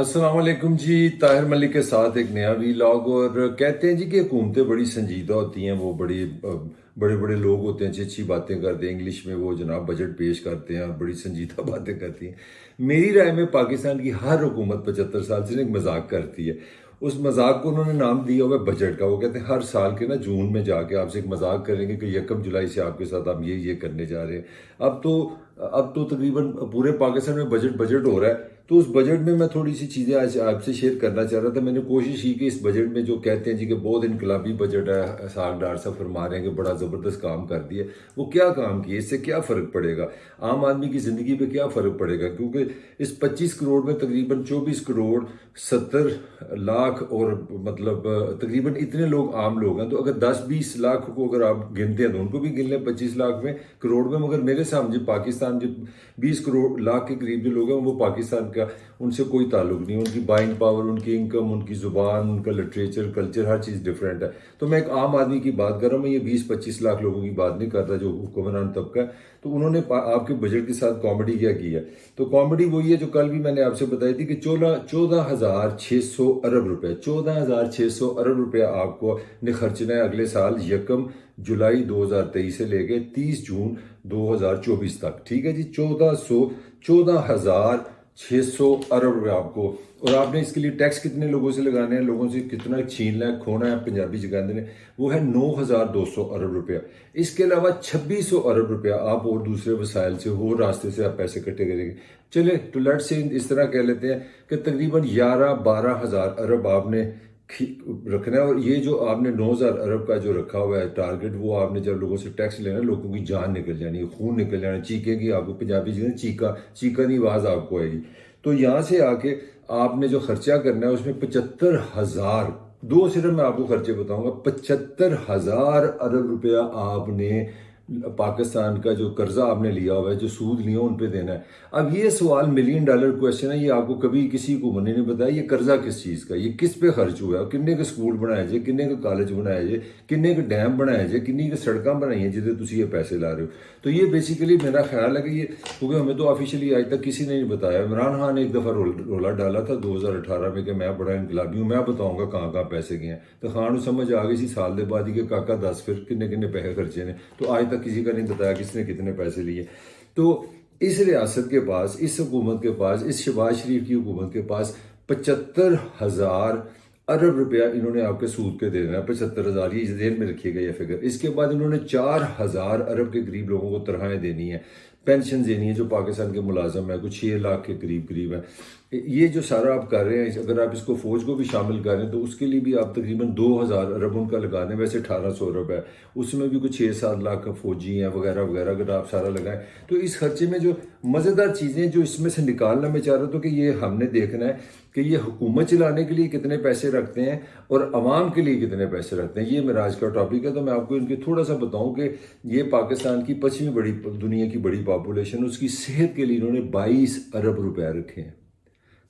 अस्सलाम वालेकुम जी। ताहिर मलिक के साथ एक नया वीलॉग। और कहते हैं जी कि हुकूमतें बड़ी संजीदा होती हैं, वो बड़े बड़े लोग होते हैं, अच्छी अच्छी बातें करते हैं, इंग्लिश में वो जनाब बजट पेश करते हैं और बड़ी संजीदा बातें करती हैं। मेरी राय में पाकिस्तान की हर हुकूमत 75 साल से एक मजाक करती है। उस मजाक को उन्होंने नाम दिया हुआ है बजट का। वो कहते हैं हर साल के ना जून में जाके आपसे एक मजाक करेंगे कि 1 जुलाई से आपके साथ हम ये करने जा रहे हैं। अब तो तकरीबन पूरे पाकिस्तान में बजट बजट हो रहा है। तो उस बजट में मैं थोड़ी सी चीज़ें आज आपसे शेयर करना चाह रहा था। मैंने कोशिश की कि इस बजट में जो कहते हैं जी कि बहुत इनकलाबी बजट है, साग डार सा फरमा रहे हैं कि बड़ा ज़बरदस्त काम कर दिया, वो क्या काम किए, इससे क्या फ़र्क पड़ेगा, आम आदमी की ज़िंदगी पे क्या फ़र्क पड़ेगा। क्योंकि इस 25 करोड़ में तकरीबन 24 करोड़ 70 लाख और मतलब तकरीबन इतने लोग आम लोग हैं। तो अगर 10-20 लाख को अगर आप गिनते हैं तो उनको भी गिन लें 25 लाख में, करोड़ में। मगर मेरे सामने पाकिस्तान जो 20 करोड़ लाख के करीब जो लोग हैं वो पाकिस्तान का उनसे कोई ताल्लुक नहीं। उनकी बाइंग पावर, उनकी इनकम, उनकी ज़ुबान, उनका लिटरेचर, कल्चर, हर चीज़ डिफरेंट है। तो मैं एक आम आदमी की बात कर रहा हूँ, मैं ये 20-25 लाख लोगों की बात नहीं करता जो हुक्मरान तबका है। तो उन्होंने आपके बजट के साथ कॉमेडी क्या की है। तो कॉमेडी वही है जो कल भी मैंने आपसे बताई थी कि 14,600 अरब रुपए 14,600 अरब रुपया आपको ने खर्चना है अगले साल 1 जुलाई 2023 से लेके 30 जून 2024 तक। ठीक है जी, 14,600 अरब रुपये आपको। और आपने इसके लिए टैक्स कितने लोगों से लगाने हैं, लोगों से कितना छीनना है, खोना है, पंजाबी जगाने ने, वो है 9,200 अरब रुपया। इसके अलावा 2,600 अरब रुपया आप और दूसरे वसाइल से और रास्ते से आप पैसे इकट्ठे करेंगे। चले तो लेट से इस तरह कह लेते हैं कि तकरीबन 11-12 हज़ार अरब आपने रखना है। और ये जो आपने 9,000 अरब का जो रखा हुआ है टारगेट, वो आपने जब लोगों से टैक्स लेना, लोगों की जान निकल जानी है, खून निकल जाना, चीखेगी आपको, पंजाबी जी चीका चीका की आवाज़ आपको आएगी। तो यहाँ से आके आपने जो खर्चा करना है उसमें 75,000, दो सिर्फ मैं आपको खर्चे बताऊंगा, 75,000 अरब रुपया आपने पाकिस्तान का जो कर्जा आपने लिया हुआ है, जो सूद लिया उन पे देना है। अब ये सवाल $1,000,000 क्वेश्चन है, ये आपको कभी किसी को मैंने नहीं बताया ये कर्जा किस चीज़ का, ये किस पे खर्च हुआ है, किन्ने के स्कूल बनाए जे, किन्ने के कॉलेज बनाए जे, किन्ने के डैम बनाए जे, किन्नी के सड़क बनाई हैं जिसे तुम ये पैसे ला रहे हो। तो ये बेसिकली मेरा ख्याल है कि ये, क्योंकि हमें तो ऑफिशियली आज तक किसी ने नहीं बताया। इमरान खान ने एक दफ़ा रोला डाला था 2018 में कि मैं बड़ा इनकलाबी हूँ, मैं बताऊँगा कहाँ कहाँ पैसे गए हैं। तो खान को समझ आ गई सी साल के बाद ही कि काका 10 फिर किन्ने किन्ने पैसे खर्चे ने। तो आज तक किसी का नहीं बताया किसने कितने पैसे लिए। तो इस रियासत के पास, इस हुकूमत के पास, इस शहबाज शरीफ की हुकूमत के पास 75,000 अरब रुपया इन्होंने आपके सूद के दे देना है। 75,000, ये जेल में रखिएगा ये फिगर। इसके बाद इन्होंने 4,000 अरब के करीब लोगों को तनख्वाहें देनी है, पेंशन देनी है जो पाकिस्तान के मुलाजम है, कुछ 6 लाख के करीब करीब है। ये जो सारा आप कर रहे हैं, अगर आप इसको फौज को भी शामिल कर रहे हैं तो उसके लिए भी आप तकरीबन 2,000 अरब उनका लगा दें। वैसे 1,800 अरब है, उसमें भी कुछ 6-7 लाख का फौजी हैं वगैरह वगैरह, अगर आप सारा लगाएं तो इस खर्चे में जो मज़ेदार चीज़ें जो इसमें से निकालना मैं चाह रहा था कि ये हमने देखना है कि ये हुकूमत चलाने के लिए कितने पैसे रखते हैं और अवाम के लिए कितने पैसे रखते हैं। ये मेरा आज का टॉपिक है। तो मैं आपको इनके थोड़ा सा बताऊं कि ये पाकिस्तान की 5वीं बड़ी दुनिया की बड़ी पॉपुलेशन, उसकी सेहत के लिए इन्होंने 22 अरब रुपए रखे हैं।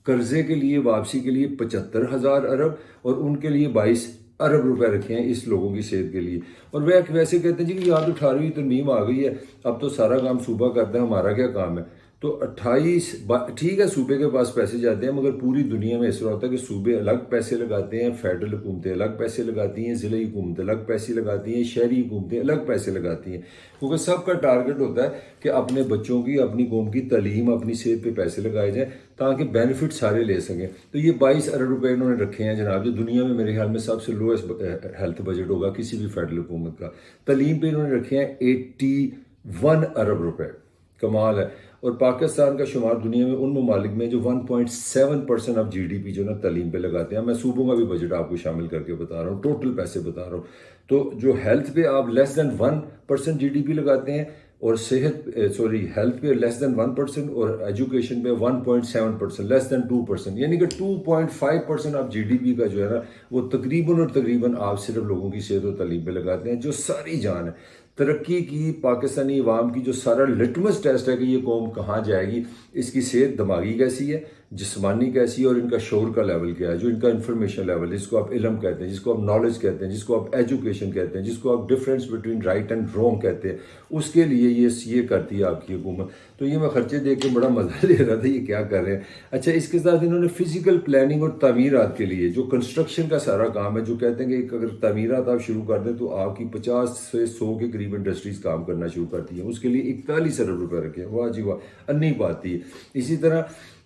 कर्जे के लिए, वापसी के लिए 75,000 अरब और उनके लिए 22 अरब रुपए रखे हैं इस लोगों की सेहत के लिए। और वह वैसे कहते हैं जी कि यहाँ तो 18वीं तरमीम आ गई है, अब तो सारा काम सूबा करता है, हमारा क्या काम है। तो 28, ठीक है सूबे के पास पैसे जाते हैं, मगर पूरी दुनिया में ऐसा होता है कि सूबे अलग पैसे लगाते हैं, फेडरल हुकूमतें अलग पैसे लगाती हैं, ज़िला हुकूमतें अलग पैसे लगाती हैं, शहरी हुकूमतें अलग पैसे लगाती हैं। क्योंकि सबका टारगेट होता है कि अपने बच्चों की, अपनी कौम की तालीम, अपनी सेहत पे पैसे लगाए जाएं ताकि बेनिफिट सारे ले सकें। तो ये 22 अरब रुपए इन्होंने रखे हैं जनाब, जो दुनिया में मेरे ख्याल में सबसे लोएस्ट हेल्थ बजट होगा किसी भी फेडरल हुकूमत का। तालीम पे इन्होंने रखे हैं 81 अरब रुपए, कमाल है। और पाकिस्तान का शुमार दुनिया में उन ममालिक में जो 1.7% ऑफ GDP जो ना तालीम पे लगाते हैं। मैं सूबों का भी बजट आपको शामिल करके बता रहा हूँ, टोटल पैसे बता रहा हूँ। तो जो हेल्थ पे आप लेस देन 1% GDP लगाते हैं और हेल्थ पे लेस देन 1% और एजुकेशन पे 1.7%, लेस देन 2%, यानी कि 2.5% ऑफ GDP का जो है ना वो तकरीबन और तकरीबन आप सिर्फ लोगों की सेहत और तालीम पे लगाते हैं, जो सारी जान है। ترقی کی پاکستانی عوام کی جو سارا لٹمس ٹیسٹ ہے کہ یہ قوم کہاں جائے گی، اس کی صحت دماغی کیسی ہے، جسمانی کیسی ہے، اور ان کا شعور کا لیول کیا ہے، جو ان کا انفارمیشن لیول ہے، جس کو آپ علم کہتے ہیں، جس کو آپ نالج کہتے ہیں، جس کو آپ ایجوکیشن کہتے ہیں، جس کو آپ difference between right and wrong کہتے ہیں، اس کے لیے یہ کرتی ہے آپ کی حکومت۔ تو یہ میں خرچے دیکھ کے بڑا مزہ لے رہا تھا، یہ کیا کر رہے ہیں۔ اچھا، اس کے ساتھ انہوں نے فزیکل پلاننگ اور تعمیرات کے لیے جو کنسٹرکشن کا سارا کام ہے، جو کہتے ہیں کہ اگر تعمیرات آپ شروع کر دیں تو آپ کی 50 سے 100 کے قریب انڈسٹریز کام کرنا شروع کرتی ہیں، اس کے لیے 41 ارب روپے رکھے ہیں۔ واہ جی واہ، انی بات تھی۔ اسی طرح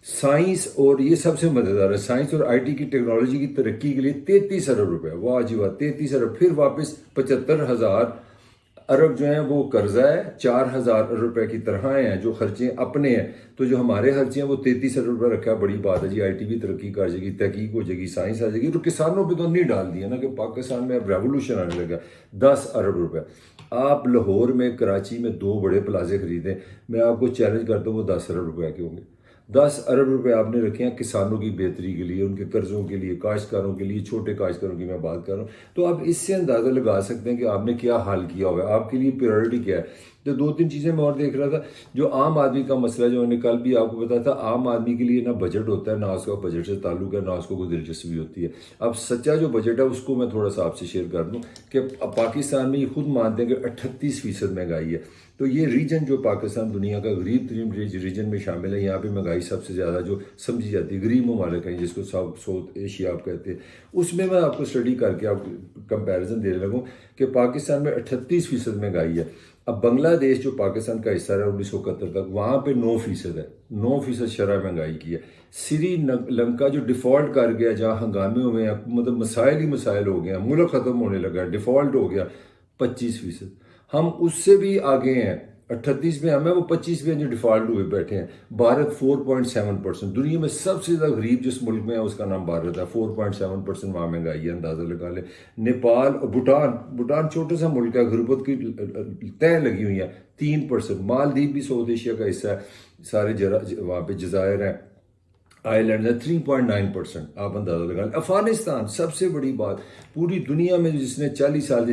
سائنس، اور یہ سب سے مزیدار ہے، سائنس اور آئی ٹی کی ٹیکنالوجی کی ترقی کے لیے 33 ارب روپے۔ واہ جی واہ، 33 ارب۔ پھر واپس 75,000 ارب جو ہیں وہ قرضہ ہے، 4,000 ارب روپے کی تنخواہیں ہیں جو خرچے اپنے ہیں۔ تو جو ہمارے خرچے ہیں وہ 33 ارب روپے رکھا ہے، بڑی بات ہے جی۔ آئی ٹی بھی ترقی کر جائے گی، تحقیق ہو جائے گی، سائنس آ جائے گی۔ تو کسانوں پہ تو نہیں ڈال دیا نا کہ پاکستان میں اب ریولوشن آنے لگا۔ 10 ارب روپے۔ آپ لاہور میں، کراچی میں 2 بڑے پلازے خریدیں، میں آپ کو چیلنج کرتا ہوں وہ 10 ارب روپے کے ہوں گے۔ 10 ارب روپے آپ نے رکھے ہیں کسانوں کی بہتری کے لیے، ان کے قرضوں کے لیے، کاشتکاروں کے لیے، چھوٹے کاشتکاروں کی میں بات کر رہا ہوں۔ تو آپ اس سے اندازہ لگا سکتے ہیں کہ آپ نے کیا حال کیا ہوا ہے، آپ کے لیے پریورٹی کیا ہے۔ تو 2-3 چیزیں میں اور دیکھ رہا تھا، جو عام آدمی کا مسئلہ، جو میں نے کل بھی آپ کو بتایا تھا، عام آدمی کے لیے نہ بجٹ ہوتا ہے، نہ اس کا بجٹ سے تعلق ہے، نہ اس کو کوئی دلچسپی ہوتی ہے۔ اب سچا جو بجٹ ہے اس کو میں تھوڑا سا آپ سے شیئر کر دوں کہ پاکستان میں یہ خود مانتے ہیں کہ 38% مہنگائی ہے۔ تو یہ ریجن جو پاکستان دنیا کا غریب ترین ریجن میں شامل ہے، یہاں پہ مہنگائی سب سے زیادہ جو سمجھی جاتی ہے، غریب ممالک ہیں جس کو ساؤتھ ایشیا آپ کہتے ہیں، اس میں آپ کو اسٹڈی کر کے آپ کمپیریزن دینے لگوں کہ پاکستان میں 38% مہنگائی ہے۔ اب بنگلہ دیش جو پاکستان کا حصہ ہے 1971 تک، وہاں پہ 9% ہے، 9% شرح مہنگائی کی ہے۔ سری لنکا جو ڈیفالٹ کر گیا، جہاں ہنگامے ہوئے ہیں، مطلب مسائل ہی مسائل ہو گئے ہیں، ملک ختم ہونے لگا ہے، ڈیفالٹ ہو گیا، 25%۔ ہم اس سے بھی آگے ہیں، 38 میں ہم ہیں، وہ 25 میں جو ڈیفالٹ ہوئے بیٹھے ہیں۔ بھارت 4.7%، دنیا میں سب سے زیادہ غریب جس ملک میں ہے اس کا نام بھارت ہے، 4.7% وہاں مہنگائی ہے، اندازہ لگا لیں۔ نیپال اور بھوٹان چھوٹا سا ملک ہے، غربت کی تہ لگی ہوئی ہیں، 3%۔ مالدیپ بھی ساؤتھ ایشیا کا حصہ ہے، سارے وہاں پہ جزائر ہیں، آئی لینڈ ہے، 3.9%۔ آپ اندازہ لگا لیں۔ افغانستان سب سے بڑی بات، پوری دنیا میں جس نے 40 سال سے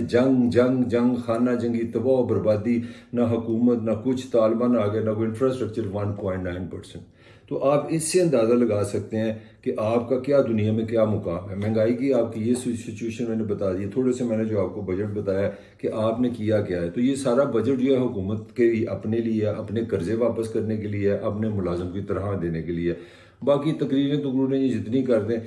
جنگ خانہ جنگی، تباہ و بربادی، نہ حکومت نہ کچھ، طالبان آ گئے، نہ کوئی انفراسٹرکچر، 1.9%۔ تو آپ اس سے اندازہ لگا سکتے ہیں کہ آپ کا کیا دنیا میں کیا مقام ہے۔ مہنگائی کی آپ کی یہ سچویشن میں نے بتا دی، تھوڑے سے میں نے جو آپ کو بجٹ بتایا کہ آپ نے کیا کیا ہے۔ تو یہ سارا بجٹ جو ہے حکومت کے اپنے لیے، اپنے قرضے واپس کرنے کے لیے، اپنے ملازم کی تنخواہ دینے کے لیے۔ باقی تقریریں یہ جتنی کر دیں،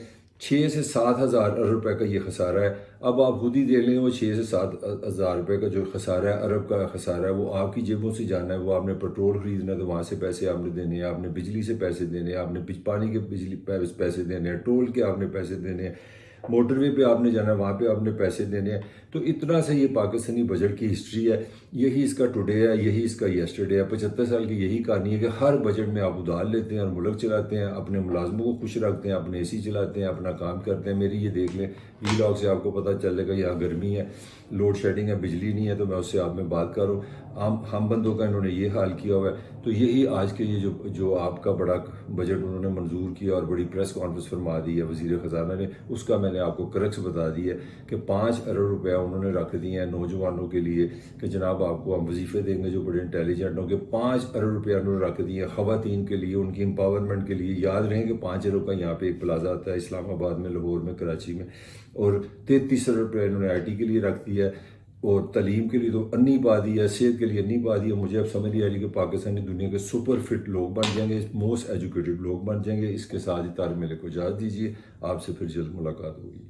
6 سے 7 ہزار ارب روپے کا یہ خسارہ ہے۔ اب آپ خود ہی دیکھ لیں، وہ 6 سے 7 ہزار روپے کا جو خسارہ ہے، ارب کا خسارہ ہے، وہ آپ کی جیبوں سے جانا ہے۔ وہ آپ نے پیٹرول خریدنا ہے تو وہاں سے پیسے آپ نے دینے ہیں، آپ نے بجلی سے پیسے دینے ہیں، آپ نے پانی کے بجلی پیسے دینے ہیں، ٹول کے آپ نے پیسے دینے ہیں، موٹر وے پہ آپ نے جانا ہے، وہاں پہ آپ نے پیسے دینے ہیں۔ تو اتنا سے یہ پاکستانی بجٹ کی ہسٹری ہے، یہی اس کا ٹوڈے ہے، یہی اس کا یسٹرڈے ہے۔ 75 سال کی یہی کہانی ہے کہ ہر بجٹ میں آپ ادھار لیتے ہیں اور ملک چلاتے ہیں، اپنے ملازموں کو خوش رکھتے ہیں، اپنے اے سی چلاتے ہیں، اپنا کام کرتے ہیں۔ میری یہ دیکھ لیں وی لاگ سے آپ کو پتہ چلے گا، یہاں گرمی ہے، لوڈ شیڈنگ ہے، بجلی نہیں ہے، تو میں اس سے آپ میں بات کروں۔ ہم بندوں کا انہوں نے یہ حال کیا ہوا ہے۔ تو یہی آج کے یہ جو آپ کا بڑا بجٹ انہوں نے منظور کیا اور بڑی پریس کانفرنس فرما دی ہے وزیر خزانہ نے، اس کا میں نے آپ کو کرکس بتا دی ہے کہ 5 ارب روپیہ انہوں نے رکھ دیے ہیں نوجوانوں کے لیے کہ جناب آپ کو ہم وظیفے دیں گے جو بڑے انٹیلیجنٹ ہوں گے۔ 5 ارب روپیہ انہوں نے رکھ دیے ہیں خواتین کے لیے، ان کی امپاورمنٹ کے لیے۔ یاد رہیں کہ 5 ارب کا یہاں پہ ایک پلازا آتا ہے اسلام آباد میں، لاہور میں، کراچی میں، اور 33 ارب روپیہ انہوں نے آئی ٹی کے لیے رکھ دیا ہے، اور تعلیم کے لیے تو انی بادی ہے، صحت کے لیے انی بادی ہے۔ مجھے اب سمجھ نہیں آ رہی کہ پاکستانی دنیا کے سپر فٹ لوگ بن جائیں گے، موسٹ ایجوکیٹڈ لوگ بن جائیں گے۔ اس کے ساتھ ہی طارق میلے کو اجازت دیجیے، آپ سے پھر جلد ملاقات ہوگی۔